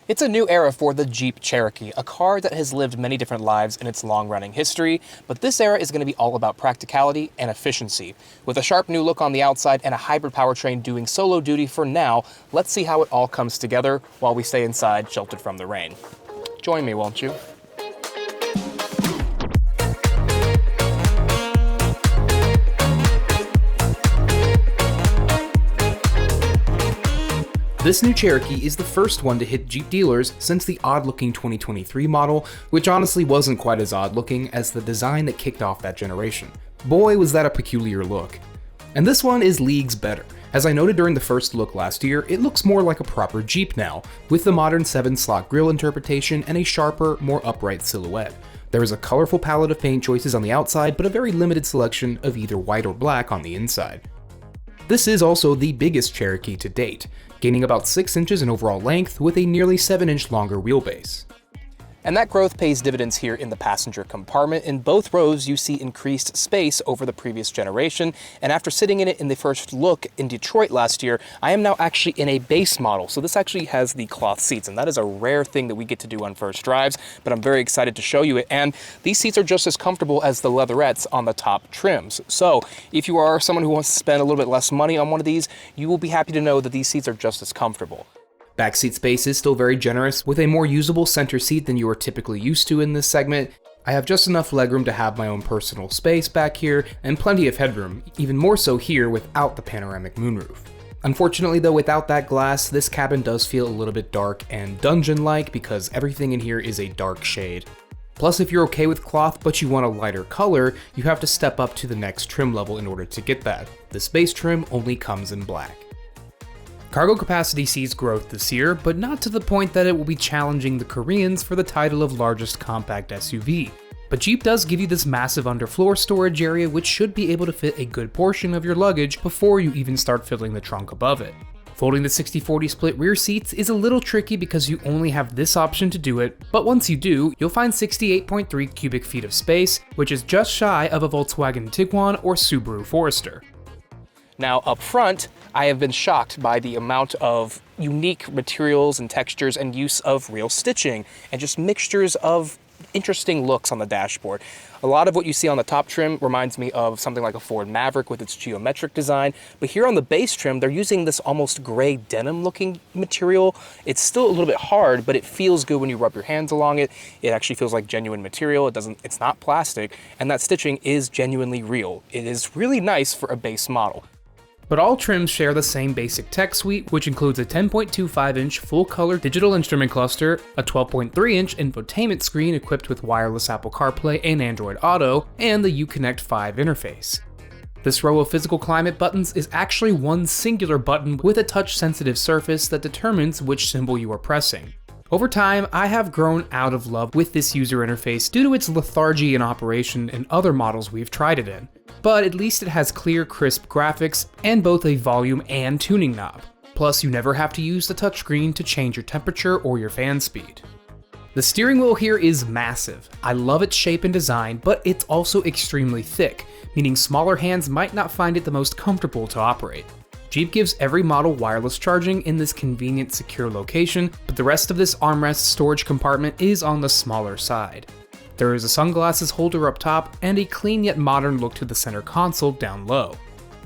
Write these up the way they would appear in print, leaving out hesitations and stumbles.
It's a new era for the Jeep Cherokee, a car that has lived many different lives in its long-running history, but this era is going to be all about practicality and efficiency. With a sharp new look on the outside and a hybrid powertrain doing solo duty for now, let's see how it all comes together while we stay inside, sheltered from the rain. Join me, won't you? This new Cherokee is the first one to hit Jeep dealers since the odd-looking 2023 model, which honestly wasn't quite as odd-looking as the design that kicked off that generation. Boy, was that a peculiar look. And this one is leagues better. As I noted during the first look last year, it looks more like a proper Jeep now, with the modern 7-slot grille interpretation and a sharper, more upright silhouette. There is a colorful palette of paint choices on the outside, but a very limited selection of either white or black on the inside. This is also the biggest Cherokee to date, gaining about 6 inches in overall length with a nearly 7-inch longer wheelbase. And that growth pays dividends here in the passenger compartment. In both rows, you see increased space over the previous generation, and after sitting in it in the first look in Detroit last year, I am now actually in a base model. So this actually has the cloth seats, and that is a rare thing that we get to do on first drives, but I'm very excited to show you it. And these seats are just as comfortable as the leatherettes on the top trims. So if you are someone who wants to spend a little bit less money on one of these, you will be happy to know that these seats are just as comfortable. Backseat space is still very generous, with a more usable center seat than you are typically used to in this segment. I have just enough legroom to have my own personal space back here, and plenty of headroom, even more so here without the panoramic moonroof. Unfortunately though, without that glass, this cabin does feel a little bit dark and dungeon-like because everything in here is a dark shade. Plus, if you're okay with cloth but you want a lighter color, you have to step up to the next trim level in order to get that. This base trim only comes in black. Cargo capacity sees growth this year, but not to the point that it will be challenging the Koreans for the title of largest compact SUV. But Jeep does give you this massive underfloor storage area which should be able to fit a good portion of your luggage before you even start filling the trunk above it. Folding the 60-40 split rear seats is a little tricky because you only have this option to do it, but once you do, you'll find 68.3 cubic feet of space, which is just shy of a Volkswagen Tiguan or Subaru Forester. Now up front, I have been shocked by the amount of unique materials and textures and use of real stitching and just mixtures of interesting looks on the dashboard. A lot of what you see on the top trim reminds me of something like a Ford Maverick with its geometric design, but here on the base trim, they're using this almost gray denim looking material. It's still a little bit hard, but it feels good when you rub your hands along it. It actually feels like genuine material. It's not plastic, and that stitching is genuinely real. It is really nice for a base model. But all trims share the same basic tech suite, which includes a 10.25-inch full-color digital instrument cluster, a 12.3-inch infotainment screen equipped with wireless Apple CarPlay and Android Auto, and the Uconnect 5 interface. This row of physical climate buttons is actually one singular button with a touch-sensitive surface that determines which symbol you are pressing. Over time, I have grown out of love with this user interface due to its lethargy in operation in other models we've tried it in. But at least it has clear, crisp graphics and both a volume and tuning knob. Plus, you never have to use the touchscreen to change your temperature or your fan speed. The steering wheel here is massive. I love its shape and design, but it's also extremely thick, meaning smaller hands might not find it the most comfortable to operate. Jeep gives every model wireless charging in this convenient, secure location, but the rest of this armrest storage compartment is on the smaller side. There is a sunglasses holder up top and a clean yet modern look to the center console down low.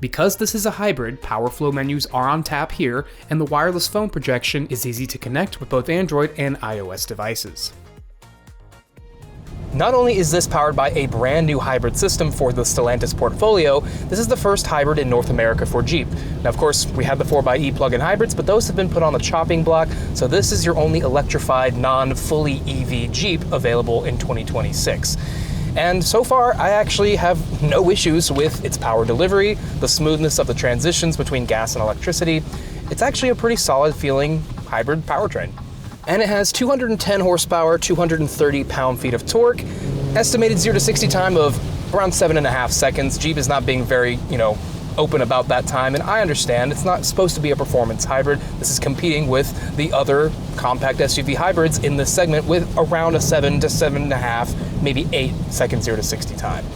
Because this is a hybrid, power flow menus are on tap here, and the wireless phone projection is easy to connect with both Android and iOS devices. Not only is this powered by a brand new hybrid system for the Stellantis portfolio, this is the first hybrid in North America for Jeep. Now of course, we had the 4xe plug-in hybrids, but those have been put on the chopping block, so this is your only electrified, non-fully EV Jeep available in 2026. And so far, I actually have no issues with its power delivery, the smoothness of the transitions between gas and electricity. It's actually a pretty solid feeling hybrid powertrain. And it has 210 horsepower, 230 pound-feet of torque, estimated 0 to 60 time of around 7.5 seconds. Jeep is not being very, open about that time, and I understand it's not supposed to be a performance hybrid. This is competing with the other compact SUV hybrids in this segment with around a 7 to 7.5, maybe 8 seconds 0 to 60 time.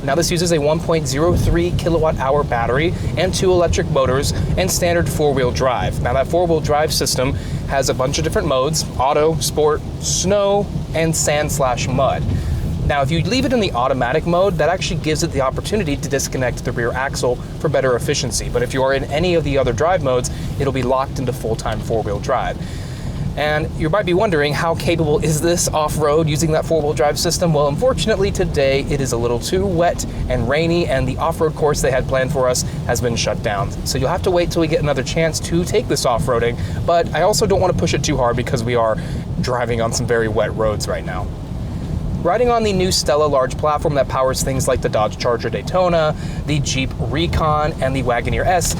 Now this uses a 1.03 kilowatt hour battery and 2 electric motors and standard 4-wheel drive. Now that 4-wheel drive system has a bunch of different modes: auto, sport, snow, and sand/mud. Now if you leave it in the automatic mode, that actually gives it the opportunity to disconnect the rear axle for better efficiency. But if you are in any of the other drive modes, it'll be locked into full-time 4-wheel drive. And you might be wondering, how capable is this off-road using that 4-wheel drive system? Well, unfortunately today it is a little too wet and rainy, and the off-road course they had planned for us has been shut down. So you'll have to wait till we get another chance to take this off-roading, but I also don't want to push it too hard because we are driving on some very wet roads right now. Riding on the new Stella large platform that powers things like the Dodge Charger Daytona, the Jeep Recon, and the Wagoneer S,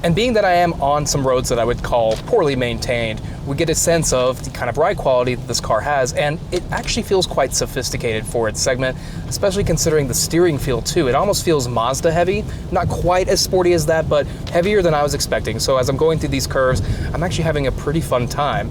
and being that I am on some roads that I would call poorly maintained, we get a sense of the kind of ride quality that this car has, and it actually feels quite sophisticated for its segment, especially considering the steering feel too. It almost feels Mazda heavy, not quite as sporty as that, but heavier than I was expecting. So as I'm going through these curves, I'm actually having a pretty fun time.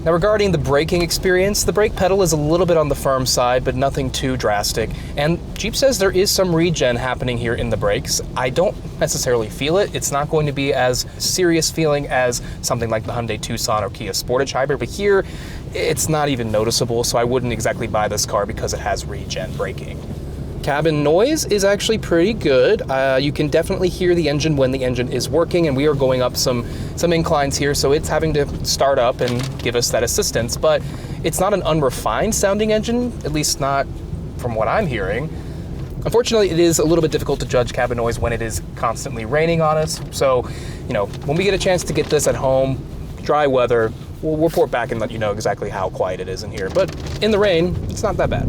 Now regarding the braking experience, the brake pedal is a little bit on the firm side, but nothing too drastic. And Jeep says there is some regen happening here in the brakes. I don't necessarily feel it. It's not going to be as serious feeling as something like the Hyundai Tucson or Kia Sportage Hybrid, but here it's not even noticeable, so I wouldn't exactly buy this car because it has regen braking. Cabin noise is actually pretty good. You can definitely hear the engine when the engine is working, and we are going up some inclines here, so it's having to start up and give us that assistance, but it's not an unrefined sounding engine, at least not from what I'm hearing. Unfortunately, it is a little bit difficult to judge cabin noise when it is constantly raining on us, so when we get a chance to get this at home, dry weather, we'll report back and let you know exactly how quiet it is in here, but in the rain, it's not that bad.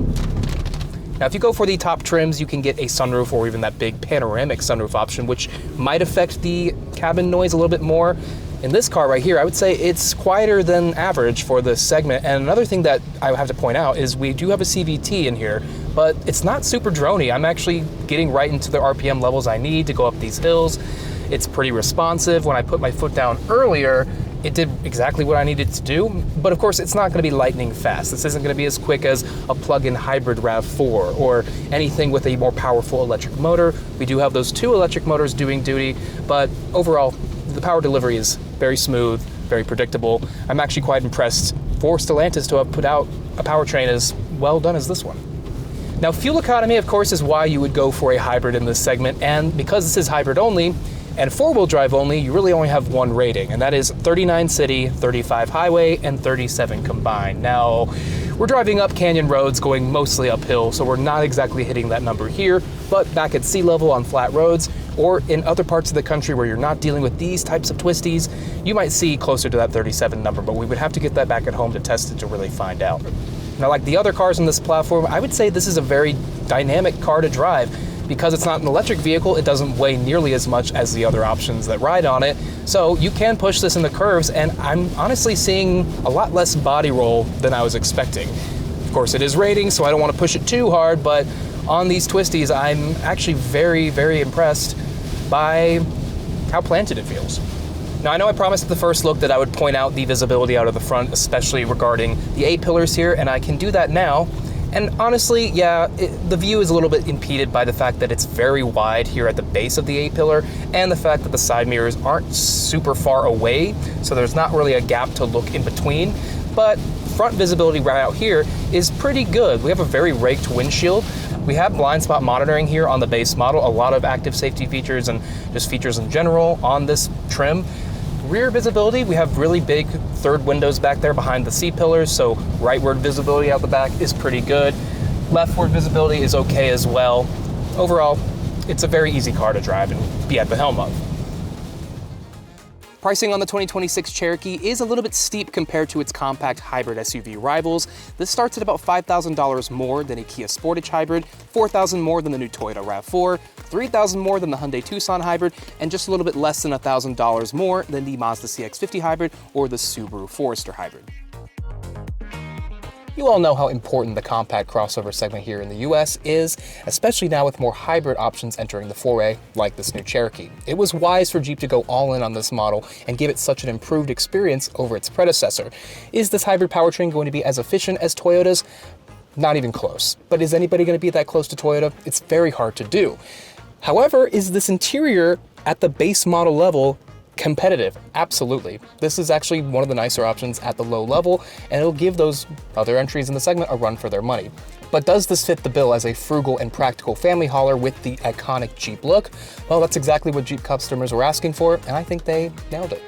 Now, if you go for the top trims, you can get a sunroof or even that big panoramic sunroof option, which might affect the cabin noise a little bit more. In this car right here, I would say it's quieter than average for this segment. And another thing that I have to point out is we do have a CVT in here, but it's not super droney. I'm actually getting right into the RPM levels I need to go up these hills. It's pretty responsive. When I put my foot down earlier, it did exactly what I needed to do, but of course it's not going to be lightning fast. This isn't going to be as quick as a plug-in hybrid RAV4 or anything with a more powerful electric motor. We do have those 2 electric motors doing duty, but overall the power delivery is very smooth, very predictable. I'm actually quite impressed for Stellantis to have put out a powertrain as well done as this one. Now, fuel economy, of course, is why you would go for a hybrid in this segment, and because this is hybrid only and 4-wheel drive only, you really only have one rating, and that is 39 city, 35 highway, and 37 combined. Now, we're driving up canyon roads going mostly uphill, so we're not exactly hitting that number here, but back at sea level on flat roads, or in other parts of the country where you're not dealing with these types of twisties, you might see closer to that 37 number, but we would have to get that back at home to test it to really find out. Now, like the other cars on this platform, I would say this is a very dynamic car to drive. Because it's not an electric vehicle, it doesn't weigh nearly as much as the other options that ride on it. So you can push this in the curves, and I'm honestly seeing a lot less body roll than I was expecting. Of course, it is raining, so I don't want to push it too hard, but on these twisties, I'm actually very, very impressed by how planted it feels. Now, I know I promised at the first look that I would point out the visibility out of the front, especially regarding the A-pillars here, and I can do that now. And honestly, yeah, the view is a little bit impeded by the fact that it's very wide here at the base of the A-pillar, and the fact that the side mirrors aren't super far away, so there's not really a gap to look in between. But front visibility right out here is pretty good. We have a very raked windshield. We have blind spot monitoring here on the base model, a lot of active safety features and just features in general on this trim. Rear visibility, we have really big third windows back there behind the C-pillars, so rightward visibility out the back is pretty good. Leftward visibility is okay as well. Overall, it's a very easy car to drive and be at the helm of. Pricing on the 2026 Cherokee is a little bit steep compared to its compact hybrid SUV rivals. This starts at about $5,000 more than a Kia Sportage Hybrid, $4,000 more than the new Toyota RAV4, $3,000 more than the Hyundai Tucson Hybrid, and just a little bit less than $1,000 more than the Mazda CX-50 Hybrid or the Subaru Forester Hybrid. You all know how important the compact crossover segment here in the US is, especially now with more hybrid options entering the foray, like this new Cherokee. It was wise for Jeep to go all in on this model and give it such an improved experience over its predecessor. Is this hybrid powertrain going to be as efficient as Toyota's? Not even close. But is anybody going to be that close to Toyota? It's very hard to do. However, is this interior at the base model level competitive? Absolutely. This is actually one of the nicer options at the low level, and it'll give those other entries in the segment a run for their money. But does this fit the bill as a frugal and practical family hauler with the iconic Jeep look? Well, that's exactly what Jeep customers were asking for, and I think they nailed it.